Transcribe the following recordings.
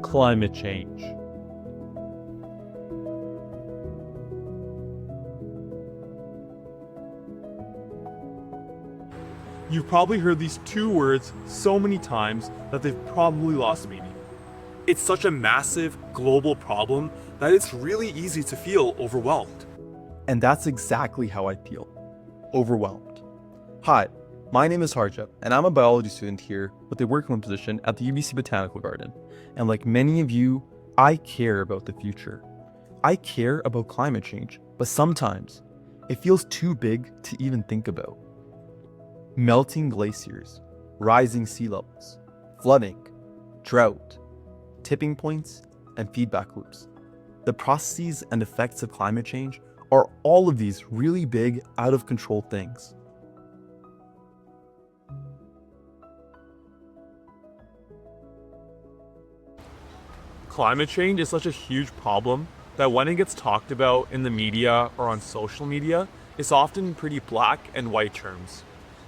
Climate change. You've probably heard these two words so many times that they've probably lost meaning. It's such a massive global problem that it's really easy to feel overwhelmed. And that's exactly how I feel. Overwhelmed. Hi, my name is Harjap, and I'm a biology student here with a working position at the UBC Botanical Garden. And like many of you, I care about the future. I care about climate change, but sometimes it feels too big to even think about. Melting glaciers, rising sea levels, flooding, drought, tipping points, and feedback loops. The processes and effects of climate change are all of these really big, out of control things. Climate change is such a huge problem that when it gets talked about in the media or on social media, it's often in pretty black and white terms.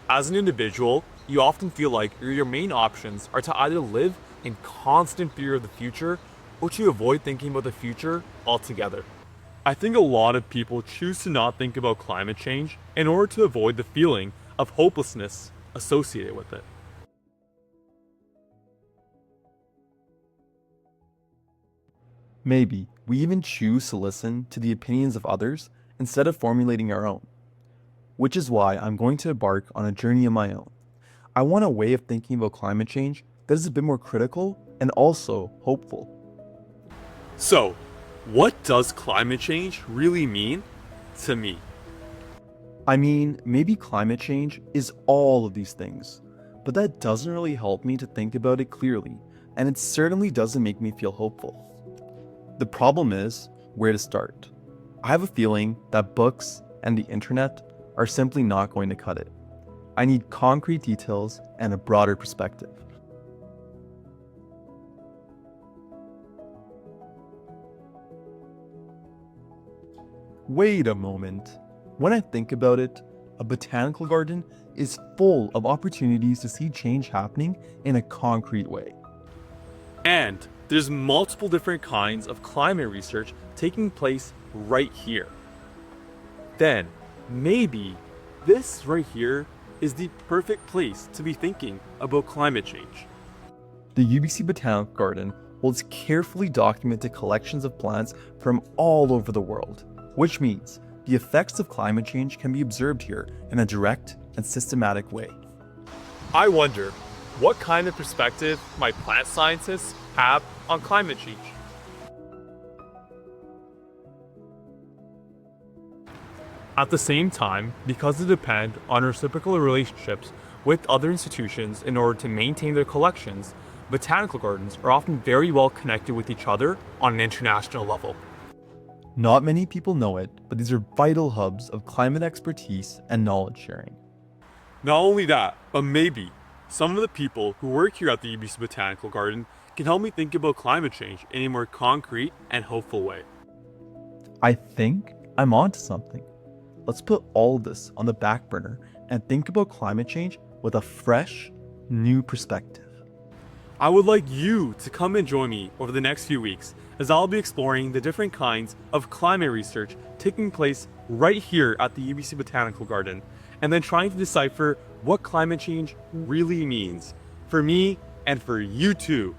As an individual, you often feel like your main options are to either live in constant fear of the future or to avoid thinking about the future altogether. I think a lot of people choose to not think about climate change in order to avoid the feeling of hopelessness associated with it. Maybe we even choose to listen to the opinions of others instead of formulating our own. Which is why I'm going to embark on a journey of my own. I want a way of thinking about climate change that is a bit more critical and also hopeful. So, what does climate change really mean to me? I mean, maybe climate change is all of these things, but that doesn't really help me to think about it clearly, and it certainly doesn't make me feel hopeful. The problem is where to start. I have a feeling that books and the internet are simply not going to cut it. I need concrete details and a broader perspective. Wait a moment. When I think about it, a botanical garden is full of opportunities to see change happening in a concrete way. And there's multiple different kinds of climate research taking place right here. Then, maybe this right here is the perfect place to be thinking about climate change. The UBC Botanical Garden holds carefully documented collections of plants from all over the world, which means the effects of climate change can be observed here in a direct and systematic way. I wonder what kind of perspective my plant scientists have on climate change. At the same time, because they depend on reciprocal relationships with other institutions in order to maintain their collections, botanical gardens are often very well connected with each other on an international level. Not many people know it, but these are vital hubs of climate expertise and knowledge sharing. Not only that, but maybe some of the people who work here at the UBC Botanical Garden can help me think about climate change in a more concrete and hopeful way. I think I'm onto something. Let's put all of this on the back burner and think about climate change with a fresh, new perspective. I would like you to come and join me over the next few weeks as I'll be exploring the different kinds of climate research taking place right here at the UBC Botanical Garden, and then trying to decipher what climate change really means for me and for you too.